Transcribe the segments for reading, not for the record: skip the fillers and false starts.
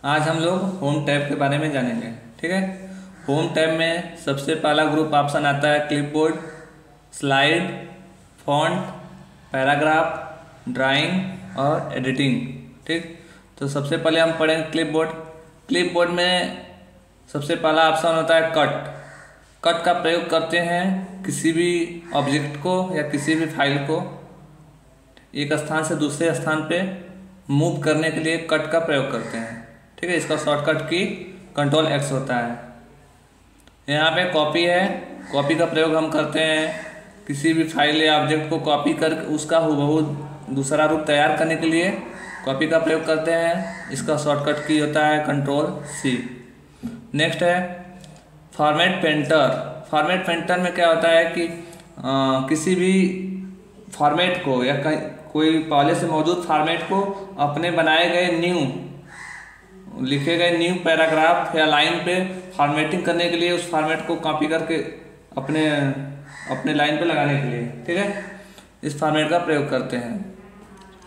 आज हम लोग होम टैब के बारे में जानेंगे। ठीक है। होम टैब में सबसे पहला ग्रुप ऑप्शन आता है clipboard, slide, font, paragraph, drawing और एडिटिंग। ठीक। तो सबसे पहले हम पढ़ेंगे क्लिपबोर्ड। क्लिपबोर्ड में सबसे पहला ऑप्शन होता है कट। कट का प्रयोग करते हैं किसी भी ऑब्जेक्ट को या किसी भी फाइल को एक स्थान से दूसरे स्थान पे मूव करने के लिए कट का प्रयोग करते हैं। ठीक है। इसका शॉर्टकट की कंट्रोल एक्स होता है। यहाँ पे कॉपी है। कॉपी का प्रयोग हम करते हैं किसी भी फाइल या ऑब्जेक्ट को कॉपी कर उसका हूबहू दूसरा रूप तैयार करने के लिए कॉपी का प्रयोग करते हैं। इसका शॉर्टकट की होता है कंट्रोल सी। नेक्स्ट है फॉर्मेट पेंटर। फॉर्मेट पेंटर में क्या होता है कि किसी भी फॉर्मेट को या कोई पहले से मौजूद फॉर्मेट को अपने बनाए गए लिखे गए न्यू पैराग्राफ या लाइन पे फॉर्मेटिंग करने के लिए उस फॉर्मेट को कॉपी करके अपने लाइन पे लगाने के लिए, ठीक है, इस फॉर्मेट का प्रयोग करते हैं।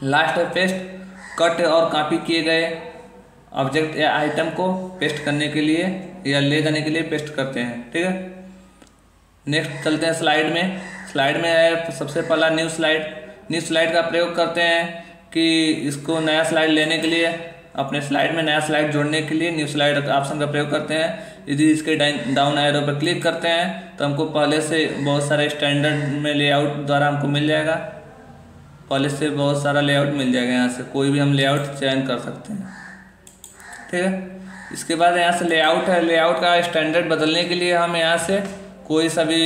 लास्ट है पेस्ट। कट और कॉपी किए गए ऑब्जेक्ट या आइटम को पेस्ट करने के लिए या ले जाने के लिए पेस्ट करते हैं। ठीक है। नेक्स्ट चलते हैं स्लाइड में। स्लाइड में है सबसे पहला न्यू स्लाइड। न्यू स्लाइड का प्रयोग करते हैं कि इसको नया स्लाइड लेने के लिए अपने स्लाइड में नया स्लाइड जोड़ने के लिए न्यू स्लाइड ऑप्शन का प्रयोग करते हैं। यदि इसके डाउन एरो पर क्लिक करते हैं तो हमको पहले से बहुत सारे स्टैंडर्ड में लेआउट द्वारा हमको मिल जाएगा। पहले से बहुत सारा लेआउट मिल जाएगा। यहाँ से कोई भी हम लेआउट चयन कर सकते हैं। ठीक है। इसके बाद यहाँ से लेआउट है। लेआउट का स्टैंडर्ड बदलने के लिए हम यहाँ से कोई सा भी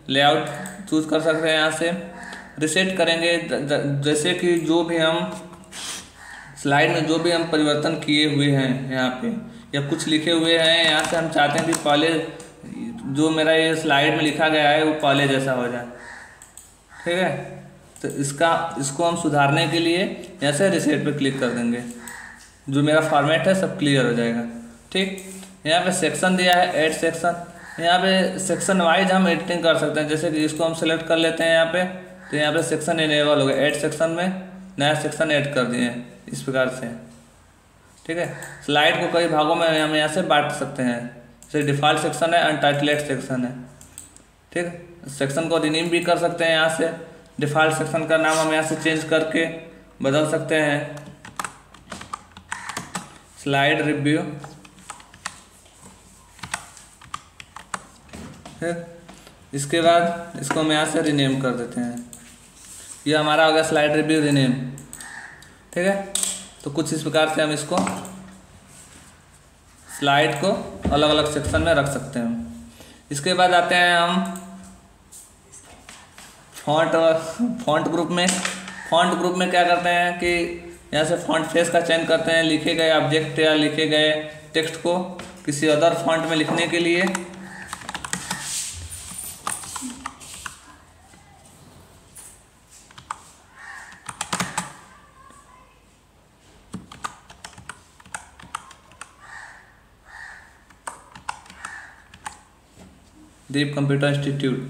लेआउट चूज कर सकते हैं। यहाँ से रिसेट करेंगे। जैसे कि जो भी हम स्लाइड में जो भी हम परिवर्तन किए हुए हैं यहाँ पे या कुछ लिखे हुए हैं, यहाँ से हम चाहते हैं कि पहले जो मेरा ये स्लाइड में लिखा गया है वो पहले जैसा हो जाए। ठीक है। तो इसको हम सुधारने के लिए यहाँ से रिसेट पे क्लिक कर देंगे। जो मेरा फॉर्मेट है सब क्लियर हो जाएगा। ठीक। यहाँ पे सेक्शन दिया है ऐड सेक्शन। यहाँ पे सेक्शन वाइज हम एडिटिंग कर सकते हैं। जैसे कि इसको हम सेलेक्ट कर लेते हैं यहाँ पे, तो यहाँ पे सेक्शन इनेबल हो गया। ऐड सेक्शन में नया सेक्शन ऐड कर दिए इस प्रकार से। ठीक है। स्लाइड को कई भागों में हम यहाँ से बांट सकते हैं। जैसे डिफ़ॉल्ट सेक्शन है, अनटाइटल्ड सेक्शन है। ठीक। सेक्शन को रिनेम भी कर सकते हैं। यहाँ से डिफ़ॉल्ट सेक्शन का नाम हम यहाँ से चेंज करके बदल सकते हैं स्लाइड रिव्यू। ठीक। इसके बाद इसको हम यहाँ से रिनेम कर देते हैं। ये हमारा हो गया स्लाइड रिव्यू रिनेम। ठीक है। तो कुछ इस प्रकार से हम इसको स्लाइड को अलग अलग सेक्शन में रख सकते हैं। इसके बाद आते हैं हम फॉन्ट ग्रुप में। फॉन्ट ग्रुप में क्या करते हैं कि यहाँ से फॉन्ट फेस का चयन करते हैं। लिखे गए ऑब्जेक्ट या लिखे गए टेक्स्ट को किसी अदर फॉन्ट में लिखने के लिए दीप कंप्यूटर इंस्टीट्यूट,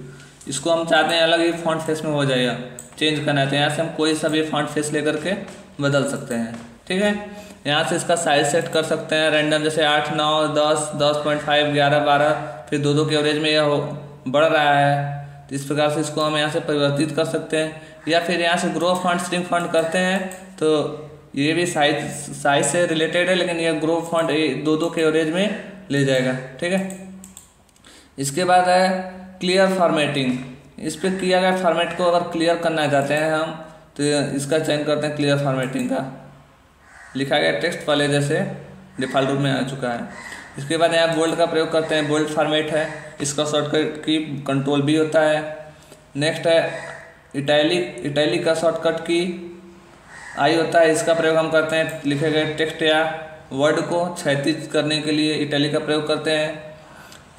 इसको हम चाहते हैं अलग ही फॉन्ट फेस में हो जाएगा, चेंज करना है तो यहाँ से हम कोई सा भी फॉन्ट फेस लेकर के बदल सकते हैं। ठीक है। यहाँ से इसका साइज सेट कर सकते हैं रैंडम, जैसे 8, 9, 10, 10.5, 11, 12, फिर 2 के एवरेज में यह बढ़ रहा है। तो इस प्रकार से इसको हम यहाँ से परिवर्तित कर सकते हैं। या फिर यहाँ से ग्रो फॉन्ट, श्रिंक फॉन्ट करते हैं तो ये भी साइज से रिलेटेड है, लेकिन यह ग्रो फॉन्ट 2 के एवरेज में ले जाएगा। ठीक है। इसके बाद है क्लियर फॉर्मेटिंग। इस पर किया गया फॉर्मेट को अगर क्लियर करना चाहते हैं हम तो इसका चयन करते हैं क्लियर फॉर्मेटिंग का। लिखा गया टेक्स्ट पहले जैसे डिफ़ॉल्ट रूप में आ चुका है। इसके बाद यहाँ बोल्ड का प्रयोग करते हैं। बोल्ड फॉर्मेट है, इसका शॉर्टकट की कंट्रोल भी होता है। नेक्स्ट है इटैलिक का शॉर्टकट की आई होता है। इसका प्रयोग हम करते हैं लिखे गए टेक्स्ट या वर्ड को क्षैतिज करने के लिए इटैलिक का प्रयोग करते हैं।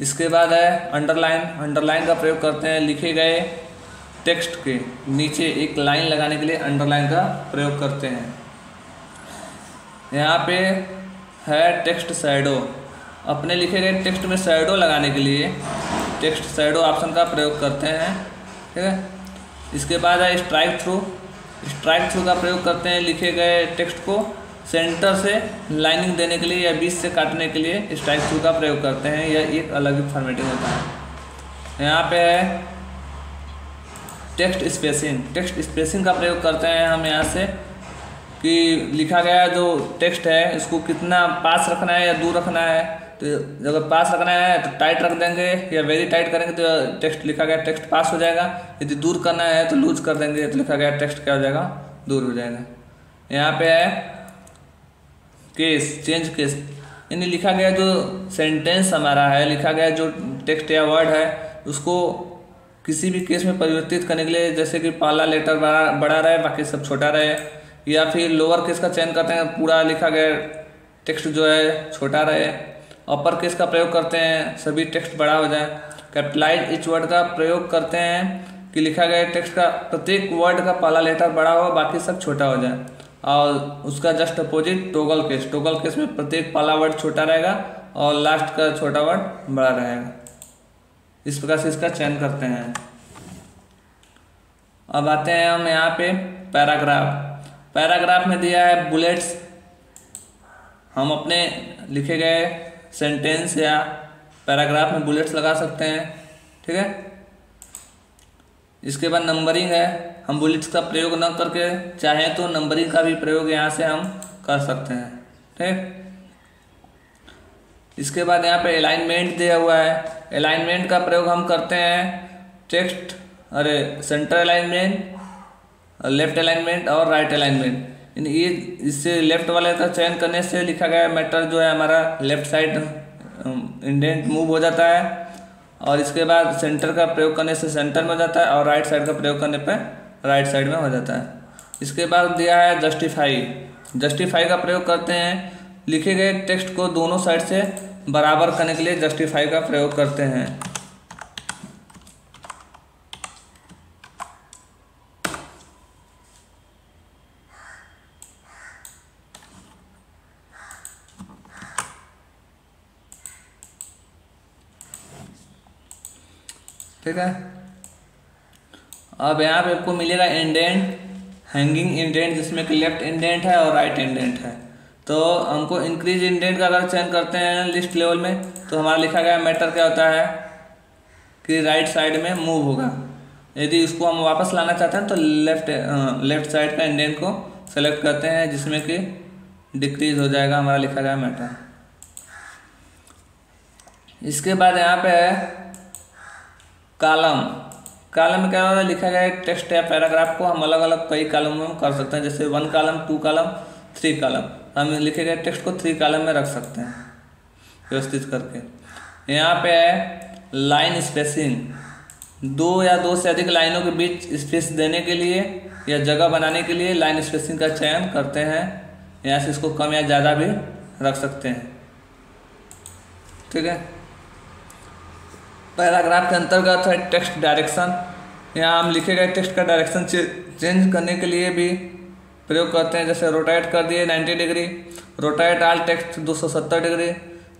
इसके बाद है अंडरलाइन का प्रयोग करते हैं। लिखे गए टेक्स्ट के नीचे एक लाइन लगाने के लिए अंडरलाइन का प्रयोग करते हैं। यहाँ पे है टेक्स्ट शैडो। अपने लिखे गए टेक्स्ट में शैडो लगाने के लिए टेक्स्ट शैडो ऑप्शन का प्रयोग करते हैं। ठीक है। इसके बाद है स्ट्राइक थ्रू का प्रयोग करते हैं लिखे गए टेक्स्ट को सेंटर से लाइनिंग देने के लिए या बीच से काटने के लिए स्ट्राइक थ्रू का प्रयोग करते हैं। यह एक अलग ही फॉर्मेटिंग होता है। यहाँ पे है टेक्स्ट स्पेसिंग। टेक्स्ट स्पेसिंग का प्रयोग करते हैं हम यहाँ से कि लिखा गया जो टेक्स्ट है इसको कितना पास रखना है या दूर रखना है। तो अगर पास रखना है तो टाइट रख देंगे या वेरी टाइट करेंगे तो टेक्स्ट लिखा गया टेक्स्ट पास हो जाएगा। यदि दूर करना है तो लूज कर देंगे तो लिखा गया टेक्स्ट क्या हो जाएगा, दूर हो जाएगा। यहाँ पे है केस, चेंज केस, यानी लिखा गया जो सेंटेंस हमारा है, लिखा गया जो टेक्स्ट या वर्ड है उसको किसी भी केस में परिवर्तित करने के लिए, जैसे कि पहला लेटर बड़ा रहे बाकी सब छोटा रहे, या फिर लोअर केस का चयन करते हैं पूरा लिखा गया टेक्स्ट जो है छोटा रहे। अपर केस का प्रयोग करते हैं सभी टेक्स्ट बड़ा हो जाए। कैपिटलाइज इच वर्ड का प्रयोग करते हैं कि लिखा गया टेक्स्ट का प्रत्येक वर्ड का पहला लेटर बड़ा हो बाकी सब छोटा हो जाए। और उसका just opposite toggle case. Toggle case में प्रत्येक पहला वर्ड छोटा रहेगा और लास्ट का छोटा वर्ड बड़ा रहेगा। इस प्रकार से इसका चयन करते हैं। अब आते हैं हम यहाँ पे पैराग्राफ। पैराग्राफ में दिया है बुलेट्स। हम अपने लिखे गए सेंटेंस या पैराग्राफ में बुलेट्स लगा सकते हैं, ठीक है। इसके बाद नंबरिंग है। हम बुलेट्स का प्रयोग न करके चाहें तो नंबरिंग का भी प्रयोग यहाँ से हम कर सकते हैं, ठीक। इसके बाद यहाँ पे अलाइनमेंट दिया हुआ है। अलाइनमेंट का प्रयोग हम करते हैं सेंटर अलाइनमेंट, लेफ्ट अलाइनमेंट और राइट अलाइनमेंट। ये इससे लेफ्ट वाले का चयन करने से लिखा गया मैटर जो है हमारा लेफ्ट साइड इंडेंट मूव हो जाता है। और इसके बाद सेंटर का प्रयोग करने से सेंटर में हो जाता है और राइट साइड का प्रयोग करने पर राइट साइड में हो जाता है। इसके बाद दिया है जस्टिफाई। जस्टिफाई का प्रयोग करते हैं लिखे गए टेक्स्ट को दोनों साइड से बराबर करने के लिए जस्टिफाई का प्रयोग करते हैं। ठीक है। अब यहाँ पे आपको मिलेगा इंडेंट, हैंगिंग इंडेंट, जिसमें कि लेफ्ट इंडेंट है और राइट इंडेंट है। तो हमको इंक्रीज इंडेंट का अगर चयन करते हैं लिस्ट लेवल में तो हमारा लिखा गया मैटर क्या होता है कि राइट साइड में मूव होगा। यदि इसको हम वापस लाना चाहते हैं तो लेफ्ट साइड का इंडेंट को सेलेक्ट करते हैं जिसमें कि डिक्रीज हो जाएगा हमारा लिखा गया मैटर। इसके बाद यहाँ पे है कॉलम। कॉलम में क्या होता है लिखा गया टेक्स्ट या पैराग्राफ को हम अलग अलग कई कॉलमों में कर सकते हैं, जैसे 1 कॉलम, 2 कॉलम, 3 कॉलम। हम लिखे गए टेक्स्ट को 3 कॉलम में रख सकते हैं व्यवस्थित करके। यहाँ पे है लाइन स्पेसिंग। 2 या 2 से अधिक लाइनों के बीच स्पेस देने के लिए या जगह बनाने के लिए लाइन स्पेसिंग का चयन करते हैं। यहाँ से इसको कम या ज़्यादा भी रख सकते हैं, ठीक है। पैराग्राफ के अंतर्गत है टेक्स्ट डायरेक्शन। यहाँ हम लिखे गए टेक्स्ट का डायरेक्शन चेंज करने के लिए भी प्रयोग करते हैं, जैसे रोटेट कर दिए 90 degree, rotate all text 270 degree,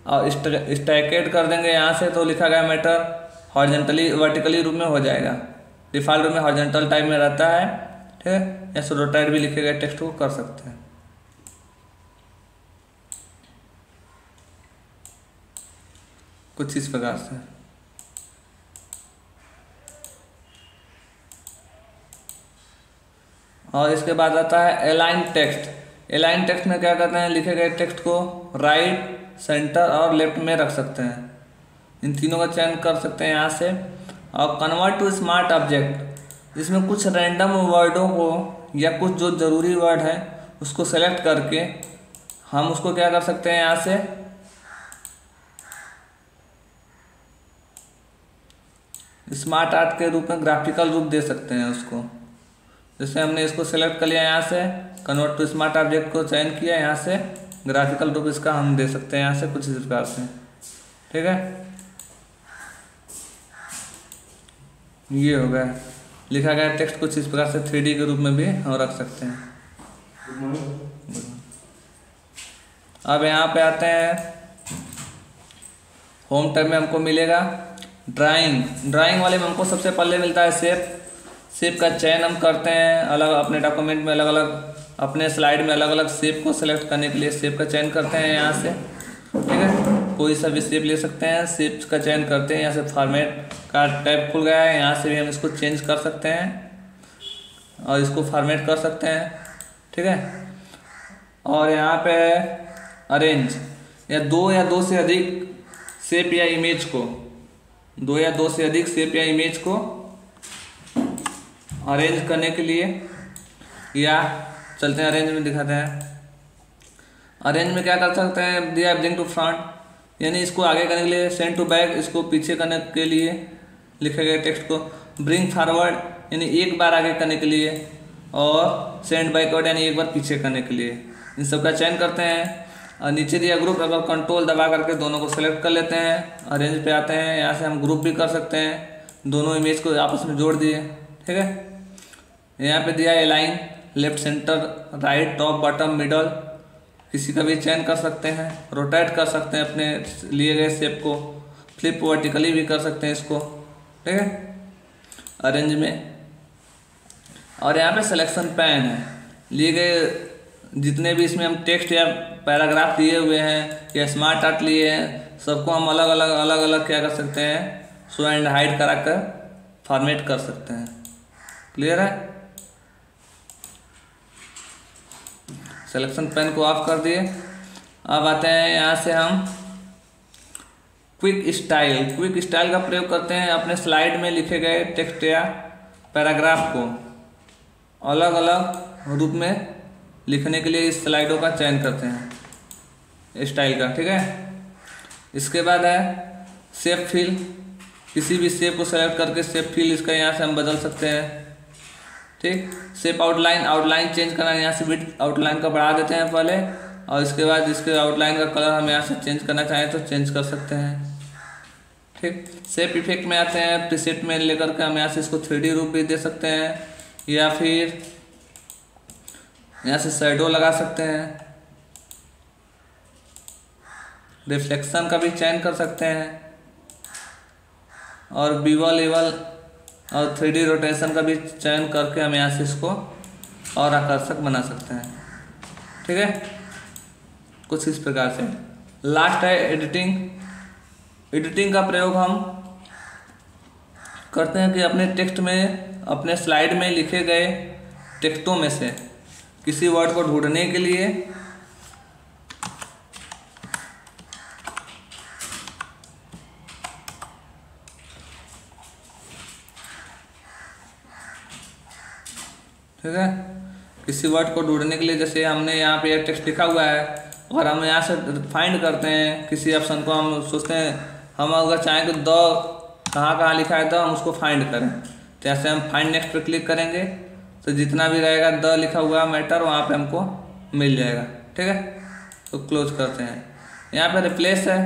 और स्टैकेट कर देंगे यहाँ से तो लिखा गया मैटर हॉरिजॉन्टली वर्टिकली रूप में हो जाएगा। डिफॉल्ट रूप में हॉरिजॉन्टल टाइप में रहता है, ठीक है। ऐसे रोटेट भी लिखे गए टेक्स्ट को कर सकते हैं। कुछ इस प्रकार से। और इसके बाद आता है अलाइन टेक्स्ट। अलाइन टेक्स्ट में क्या करते हैं लिखे गए टेक्स्ट को राइट, सेंटर और लेफ्ट में रख सकते हैं। इन तीनों का चयन कर सकते हैं यहाँ से। और कन्वर्ट टू स्मार्ट ऑब्जेक्ट, जिसमें कुछ रैंडम वर्डों को या कुछ जो ज़रूरी वर्ड है उसको सेलेक्ट करके हम उसको क्या कर सकते हैं यहाँ से स्मार्ट आर्ट के रूप में ग्राफिकल रूप दे सकते हैं उसको। जैसे हमने इसको सेलेक्ट कर लिया यहाँ से, कन्वर्ट टू स्मार्ट ऑब्जेक्ट को चयन किया, यहाँ से ग्राफिकल रूप इसका हम दे सकते हैं यहाँ से कुछ इस प्रकार से, ठीक है। ये हो गया लिखा गया टेक्स्ट कुछ इस प्रकार से 3D के रूप में भी हम रख सकते हैं। अब यहाँ पे आते हैं होम टैब में हमको मिलेगा ड्राइंग। ड्राइंग वाले में हमको सबसे पहले मिलता है शेप। शेप का चयन हम करते हैं अलग अपने डॉक्यूमेंट में अलग अलग अपने स्लाइड में अलग अलग शेप को सेलेक्ट करने के लिए शेप का चयन करते हैं यहाँ से, ठीक है। कोई सा भी शेप ले सकते हैं, शेप का चयन करते हैं। यहाँ से फॉर्मेट का टैब खुल गया है, यहाँ से भी हम इसको चेंज कर सकते हैं और इसको फॉर्मेट कर सकते हैं, ठीक है। और यहाँ पे अरेंज या दो से अधिक शेप या इमेज को, दो या दो से अधिक शेप या इमेज को अरेंज करने के लिए, या चलते हैं अरेंज में दिखाते हैं। अरेंज में क्या कर सकते हैं, दिया ब्रिंग टू फ्रंट, यानी इसको आगे करने के लिए, सेंड टू बैक, इसको पीछे करने के लिए लिखे गए टेक्स्ट को, ब्रिंग फॉरवर्ड यानी एक बार आगे करने के लिए, और सेंड बैकवर्ड यानी एक बार पीछे करने के लिए। इन सब का चयन करते हैं और नीचे दिया ग्रुप, अगर कंट्रोल दबा करके दोनों को सेलेक्ट कर लेते हैं, अरेंज पे आते हैं, यहाँ से हम ग्रुप भी कर सकते हैं, दोनों इमेज को आपस में जोड़ दिए, ठीक है। यहाँ पे दिया align, left centre right top bottom middle, किसी का भी चयन कर सकते हैं, रोटेट कर सकते हैं अपने लिए गए शेप को, फ्लिप वर्टिकली भी कर सकते हैं इसको, ठीक है, अरेंज में। और यहाँ पे सिलेक्शन पैन है, लिए गए जितने भी इसमें हम टेक्स्ट या पैराग्राफ दिए हुए हैं या स्मार्ट आर्ट लिए हैं, सबको हम अलग अलग क्या कर सकते हैं, शो एंड हाइड करा कर फॉर्मेट कर सकते हैं। क्लियर है। सिलेक्शन पेन को ऑफ कर दिए। अब आते हैं यहाँ से हम क्विक स्टाइल का प्रयोग करते हैं, अपने स्लाइड में लिखे गए टेक्स्ट या पैराग्राफ को अलग अलग रूप में लिखने के लिए इस स्लाइडों का चयन करते हैं स्टाइल का, ठीक है। इसके बाद है शेप फिल, किसी भी शेप को सेलेक्ट करके शेप फिल इसका यहाँ से हम बदल सकते हैं, ठीक। शेप आउटलाइन चेंज करना, यहाँ से विड्थ आउटलाइन का बढ़ा देते हैं पहले, और इसके बाद इसके आउटलाइन का कलर हम यहाँ से चेंज करना चाहें तो चेंज कर सकते हैं, ठीक। शेप इफेक्ट में आते हैं, प्रीसेट में लेकर के हम यहाँ से इसको 3D रूप भी दे सकते हैं, या फिर यहाँ से शैडो लगा सकते हैं, रिफ्लेक्शन का भी चयन कर सकते हैं, और बीवल लेवल और 3D रोटेशन का भी चयन करके हम यहाँ से इसको और आकर्षक बना सकते हैं, ठीक है। कुछ इस प्रकार से। लास्ट है एडिटिंग का प्रयोग हम करते हैं कि अपने टेक्स्ट में, अपने स्लाइड में लिखे गए टेक्स्टों में से किसी वर्ड को ढूंढने के लिए ठीक है, किसी वर्ड को ढूंढने के लिए, जैसे हमने यहाँ पे टेक्स्ट लिखा हुआ है और हम यहाँ से फाइंड करते हैं किसी ऑप्शन को, हम सोचते हैं हम अगर चाहें तो द कहाँ लिखा है तो हम उसको फाइंड करें, तो ऐसे हम फाइंड नेक्स्ट पे क्लिक करेंगे तो जितना भी रहेगा द लिखा हुआ मैटर वहाँ पे हमको मिल जाएगा, ठीक है। तो क्लोज करते हैं। यहाँ पे रिप्लेस है,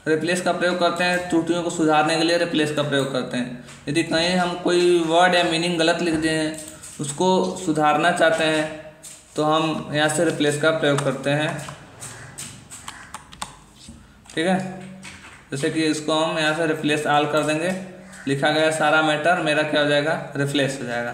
रिप्लेस का प्रयोग करते हैं, त्रुटियों को सुधारने के लिए रिप्लेस का प्रयोग करते हैं। यदि कहीं हम कोई वर्ड या मीनिंग गलत लिख दिए हैं, उसको सुधारना चाहते हैं तो हम यहाँ से रिप्लेस का प्रयोग करते हैं, ठीक है। जैसे कि इसको हम यहाँ से रिप्लेस ऑल कर देंगे, लिखा गया सारा मैटर मेरा क्या हो जाएगा, रिप्लेस हो जाएगा।